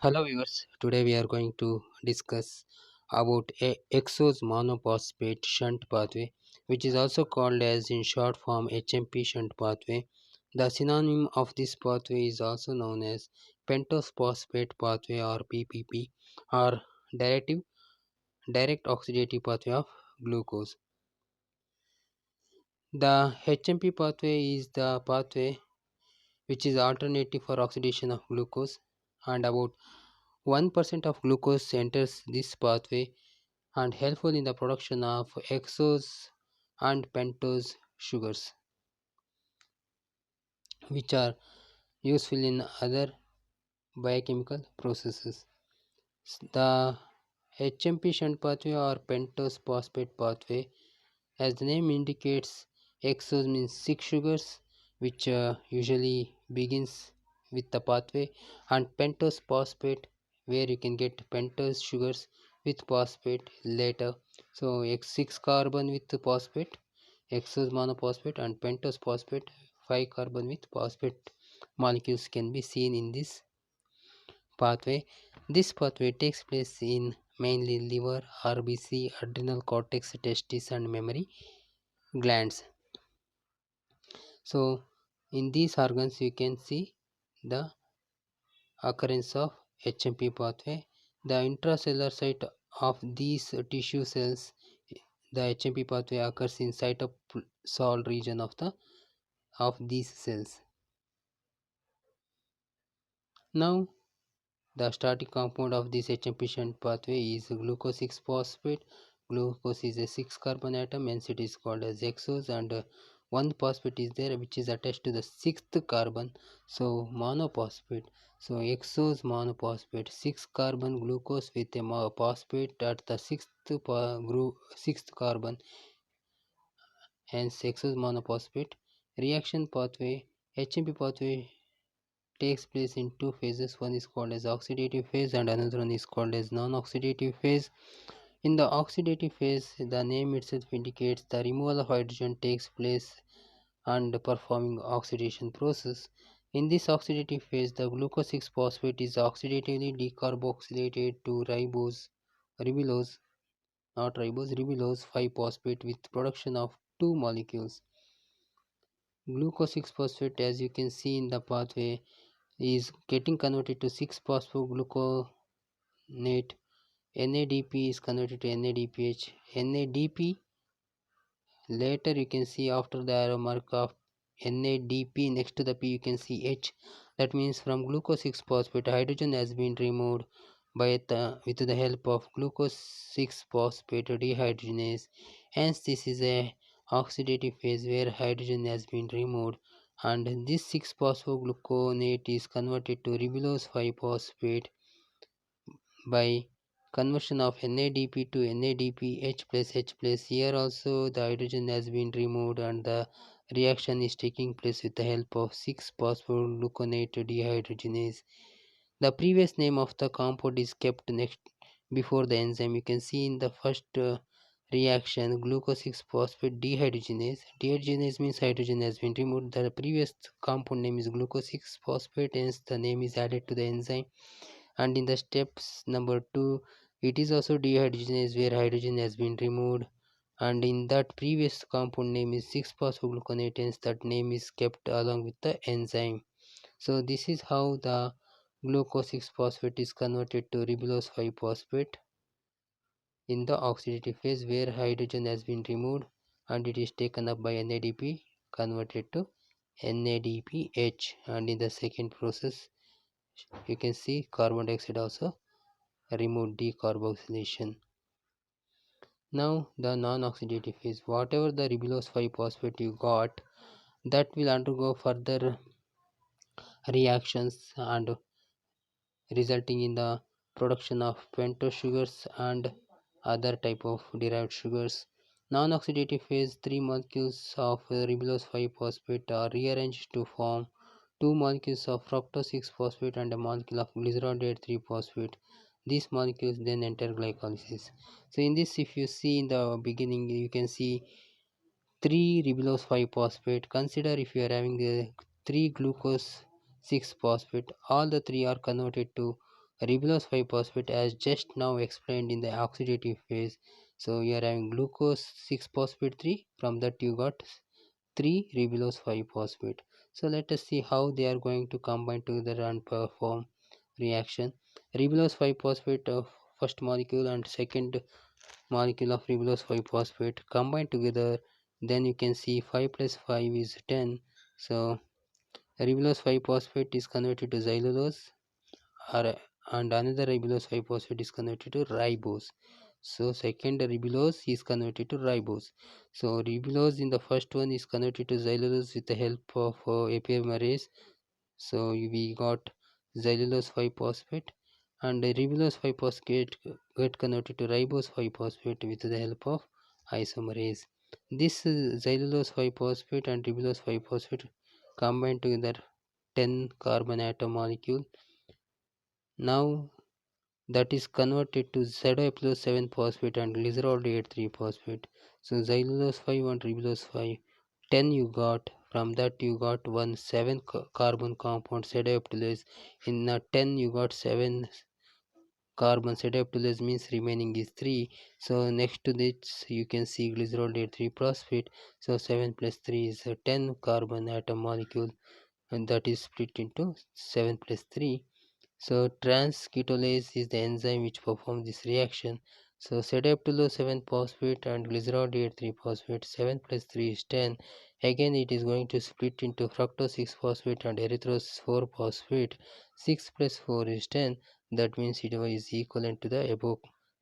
Hello viewers, today we are going to discuss about a exose monophosphate shunt pathway, which is also called as in short form HMP shunt pathway. The synonym of this pathway is also known as pentose phosphate pathway or PPP, or directive direct oxidative pathway of glucose. The HMP pathway is the pathway which is alternative for oxidation of glucose, and about 1% of glucose enters this pathway and helpful in the production of exose and pentose sugars, which are useful in other biochemical processes. The HMP shunt pathway or pentose phosphate pathway, as the name indicates, exose means 6 sugars, which usually begins with the pathway, and pentose phosphate, where you can get pentose sugars with phosphate later. So, X6 carbon with the phosphate, exose monophosphate, and pentose phosphate, 5 carbon with phosphate molecules can be seen in this pathway. This pathway takes place in mainly liver, RBC, adrenal cortex, testis, and memory glands. So, in these organs, you can see the occurrence of HMP pathway. The intracellular site of these tissue cells, the HMP pathway occurs in cytosol region of these cells. Now, the starting compound of this HMP shunt pathway is glucose 6 phosphate. Glucose is a 6 carbon atom, hence it is called as exose, and one phosphate is there which is attached to the sixth carbon, so monophosphate. So exose monophosphate, 6 carbon glucose with a phosphate at the sixth carbon, hence exose monophosphate. Reaction pathway, HMP pathway takes place in two phases. One is called as oxidative phase and another one is called as non-oxidative phase. In the oxidative phase, the name itself indicates the removal of hydrogen takes place and performing oxidation process. In this oxidative phase, the glucose 6 phosphate is oxidatively decarboxylated to ribulose, not ribose, ribulose 5 phosphate with production of two molecules. Glucose 6 phosphate, as you can see in the pathway, is getting converted to 6-phosphogluconate. NADP is converted to NADPH. NADP, later you can see after the arrow mark of NADP next to the P you can see H. That means from glucose 6 phosphate hydrogen has been removed with the help of glucose 6 phosphate dehydrogenase. Hence this is a oxidative phase where hydrogen has been removed, and this 6 phosphogluconate is converted to ribulose 5 phosphate by conversion of NADP to NADPH plus H plus. Here also the hydrogen has been removed and the reaction is taking place with the help of 6-phosphogluconate dehydrogenase. The previous name of the compound is kept next before the enzyme. You can see in the first reaction glucose 6-phosphate dehydrogenase. Dehydrogenase means hydrogen has been removed. The previous compound name is glucose 6-phosphate, hence the name is added to the enzyme. And in the steps number 2, it is also dehydrogenase where hydrogen has been removed, and in that previous compound name is 6-phosphogluconate, hence that name is kept along with the enzyme. So this is how the glucose 6 phosphate is converted to ribulose 5 phosphate in the oxidative phase where hydrogen has been removed and it is taken up by NADP converted to NADPH. And in the second process you can see carbon dioxide also removed, decarboxylation. Now the non-oxidative phase, whatever the ribulose 5 phosphate you got, that will undergo further reactions and resulting in the production of pentose sugars and other type of derived sugars. Non-oxidative phase, 3 molecules of ribulose 5 phosphate are rearranged to form 2 molecules of fructose 6 phosphate and a molecule of glycerol 3 phosphate. These molecules then enter glycolysis. So in this, if you see in the beginning, you can see 3 ribulose 5 phosphate. Consider if you are having 3 glucose 6 phosphate, all the 3 are converted to ribulose 5-phosphate as just now explained in the oxidative phase. So you are having glucose 6-phosphate 3, from that you got 3 ribulose 5-phosphate. So let us see how they are going to combine together and perform reaction. Ribulose 5-phosphate of first molecule and second molecule of ribulose 5-phosphate combine together, then you can see 5 plus 5 is 10. So ribulose 5-phosphate is converted to xylulose, or, and another ribulose 5-phosphate is converted to ribose. So second ribulose is converted to ribose. So ribulose in the first one is converted to xylulose with the help of apomerase. So we got xylulose 5-phosphate, and the ribulose 5-phosphate get converted to ribose 5-phosphate with the help of isomerase. This xylulose 5-phosphate and ribulose 5-phosphate combine together 10 carbon atom molecule. Now that is converted to ZiO 7-phosphate and glycerol 3-phosphate. So xylulose 5 and ribulose 5, 10 you got. From that you got one 7 carbon compound ZiO. In 10 you got 7 carbon ZiO means remaining is 3. So next to this you can see glycerol 3-phosphate. So 7 plus 3 is a 10 carbon atom molecule, and that is split into 7 plus 3. So trans-ketolase is the enzyme which performs this reaction. So sedaptylose 7-phosphate and glycerol 3-phosphate, 7 plus 3 is 10. Again it is going to split into fructose 6-phosphate and erythrose 4-phosphate. 6 plus 4 is 10. That means it is equivalent to the above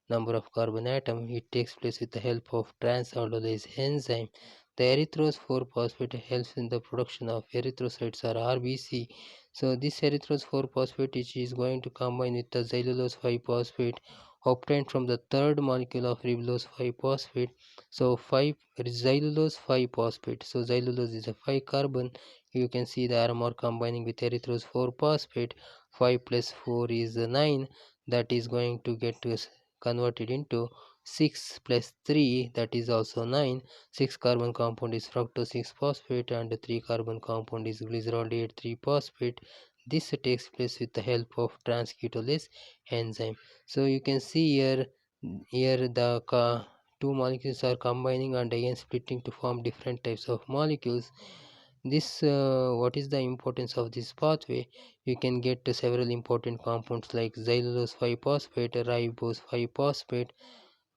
number of carbon atom. It takes place with the help of trans-aldolase enzyme. The erythrose 4-phosphate helps in the production of erythrocytes or RBC. So this erythrose 4-phosphate is going to combine with the xylulose 5-phosphate obtained from the third molecule of ribulose 5-phosphate. So 5 xylulose 5-phosphate. So xylulose is a 5 carbon. You can see the aromor combining with erythrose 4-phosphate. 5 plus 4 is 9. That is going to get converted into 6 plus 3, that is also 9. 6 carbon compound is fructose 6-phosphate and 3 carbon compound is glycerol 3-phosphate. This takes place with the help of trans-ketolase enzyme. So you can see here the two molecules are combining and again splitting to form different types of molecules. This what is the importance of this pathway? You can get several important compounds like xylulose 5-phosphate, ribose 5-phosphate.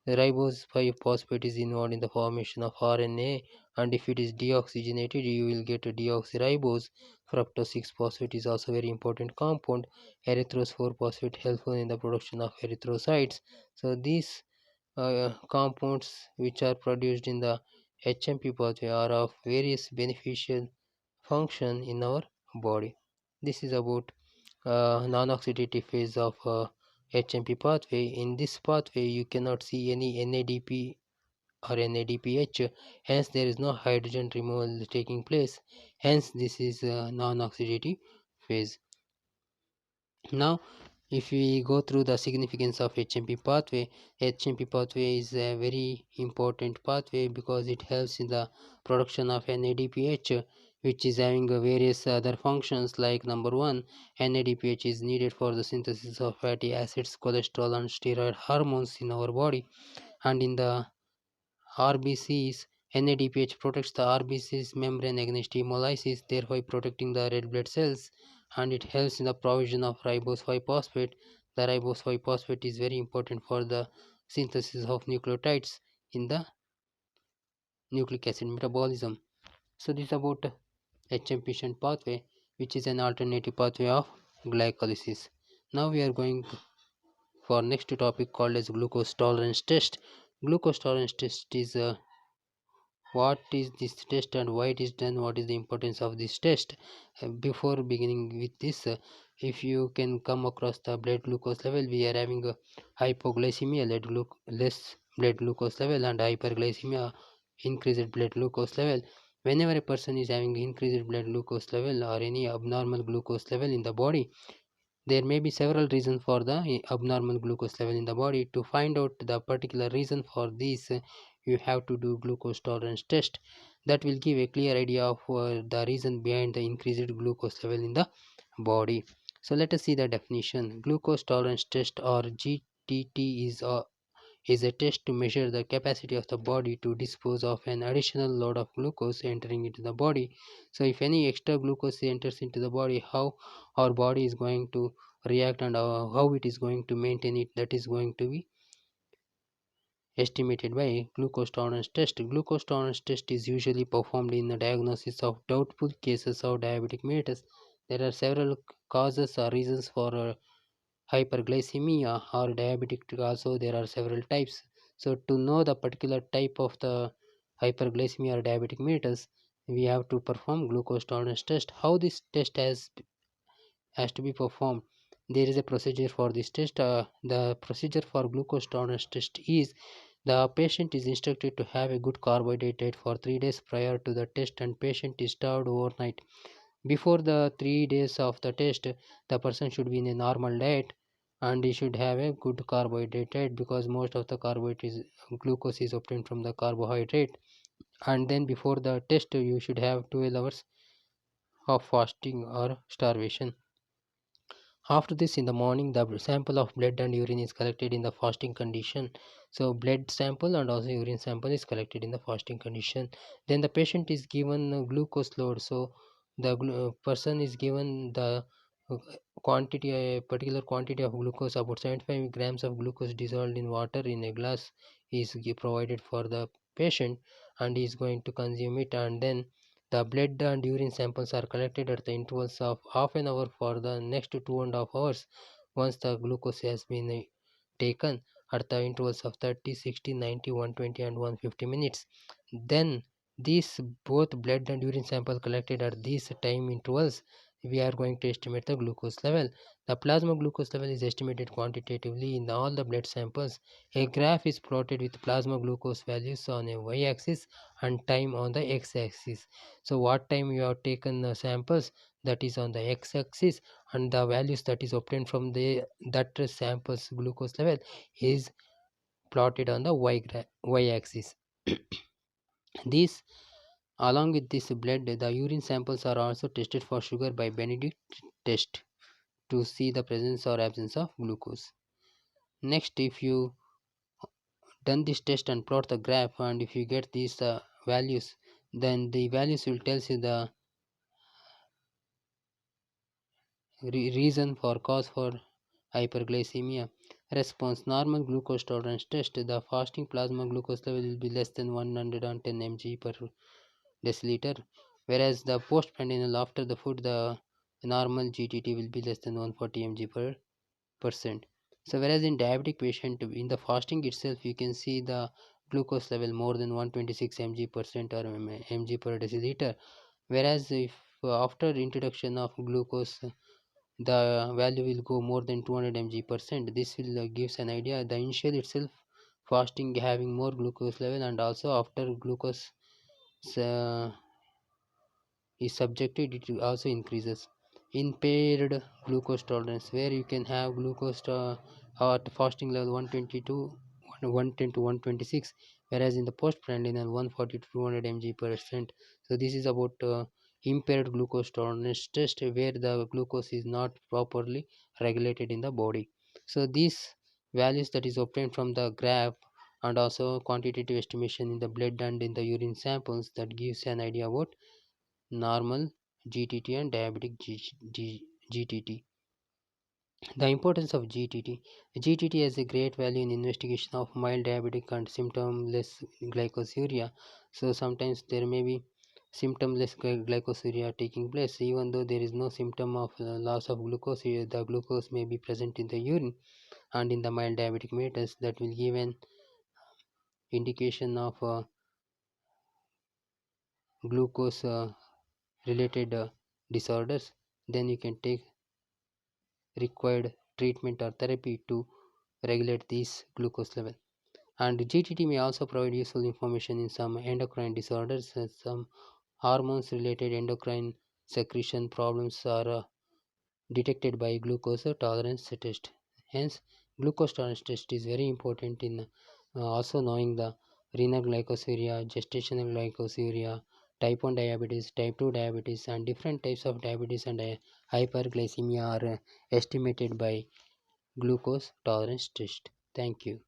The ribose 5-phosphate is involved in the formation of RNA, and if it is deoxygenated you will get a deoxyribose. Fructose 6-phosphate is also very important compound. Erythrose 4-phosphate helpful in the production of erythrocytes. So these compounds which are produced in the HMP pathway are of various beneficial function in our body. This is about non-oxidative phase of HMP pathway. In this pathway you cannot see any NADP or NADPH, hence there is no hydrogen removal taking place, hence this is a non-oxidative phase. Now if we go through the significance of HMP pathway, HMP pathway is a very important pathway because it helps in the production of NADPH, which is having various other functions like number 1, NADPH is needed for the synthesis of fatty acids, cholesterol and steroid hormones in our body. And in the RBCs, NADPH protects the RBC's membrane against hemolysis, thereby protecting the red blood cells, and it helps in the provision of ribose 5-phosphate. The ribose 5-phosphate is very important for the synthesis of nucleotides in the nucleic acid metabolism. So this is about HMP shunt pathway, which is an alternative pathway of glycolysis. Now we are going for next topic called as glucose tolerance test. Glucose tolerance test is what is this test and why it is done, what is the importance of this test. Before beginning with this, if you can come across the blood glucose level, we are having a hypoglycemia, less blood glucose level, and hyperglycemia, increased blood glucose level. Whenever a person is having increased blood glucose level or any abnormal glucose level in the body, there may be several reasons for the abnormal glucose level in the body. To find out the particular reason for this, you have to do glucose tolerance test. That will give a clear idea of the reason behind the increased glucose level in the body. So let us see the definition. Glucose tolerance test, or GTT, is a test to measure the capacity of the body to dispose of an additional load of glucose entering into the body. So if any extra glucose enters into the body, how our body is going to react, and how it is going to maintain it, that is going to be estimated by glucose tolerance test. Glucose tolerance test is usually performed in the diagnosis of doubtful cases of diabetic mellitus. There are several causes or reasons for hyperglycemia or diabetic. Also there are several types. So to know the particular type of the hyperglycemia or diabetic mellitus, we have to perform glucose tolerance test. How this test has to be performed? There is a procedure for this test. The procedure for glucose tolerance test is: the patient is instructed to have a good carbohydrate diet for 3 days prior to the test, and patient is starved overnight. Before the 3 days of the test, the person should be in a normal diet, and he should have a good carbohydrate diet, because most of the carbohydrate glucose is obtained from the carbohydrate. And then before the test, you should have 12 hours of fasting or starvation. After this, in the morning, the sample of blood and urine is collected in the fasting condition. So blood sample and also urine sample is collected in the fasting condition. Then the patient is given glucose load. So the person is given the uh, quantity, a particular quantity of glucose, about 75 grams of glucose dissolved in water in a glass is provided for the patient, and he is going to consume it. And then the blood and urine samples are collected at the intervals of half an hour for the next 2.5 hours. Once the glucose has been taken at the intervals of 30, 60, 90, 120 and 150 minutes, then these both blood and urine sample collected at these time intervals, we are going to estimate the glucose level. The plasma glucose level is estimated quantitatively in all the blood samples. A graph is plotted with plasma glucose values on a y-axis and time on the x-axis. So what time you have taken the samples, that is on the x-axis, and the values that is obtained from the that samples glucose level is plotted on the y-axis. These, along with this blood, the urine samples are also tested for sugar by Benedict test to see the presence or absence of glucose. Next, if you done this test and plot the graph, and if you get these values, then the values will tell you the reason for cause for hyperglycemia. Response: normal glucose tolerance test. The fasting plasma glucose level will be less than 110 mg per deciliter, whereas the postprandial, after the food, the normal GTT will be less than 140 mg per percent. So whereas in diabetic patient, in the fasting itself, you can see the glucose level more than 126 mg percent or mg per deciliter, whereas if after introduction of glucose, the value will go more than 200 mg percent. This will gives an idea the initial itself fasting having more glucose level, and also after glucose uh, is subjected, it also increases. Impaired glucose tolerance, where you can have glucose at fasting level 122 110 to 126, whereas in the postprandial 140 to 200 mg percent. So this is about impaired glucose tolerance test, where the glucose is not properly regulated in the body. So these values that is obtained from the graph, and also quantitative estimation in the blood and in the urine samples, that gives an idea about normal GTT and diabetic GTT. The importance of GTT. GTT has a great value in investigation of mild diabetic and symptomless glycosuria. So sometimes there may be symptomless glycosuria taking place, even though there is no symptom of loss of glucose. The glucose may be present in the urine, and in the mild diabetic mellitus, that will give an indication of glucose related disorders. Then you can take required treatment or therapy to regulate this glucose level. And GTT may also provide useful information in some endocrine disorders, as some hormones related endocrine secretion problems are detected by glucose tolerance test. Hence, glucose tolerance test is very important in also knowing the renal glycosuria, gestational glycosuria, type 1 diabetes, type 2 diabetes, and different types of diabetes and hyperglycemia are estimated by glucose tolerance test. Thank you.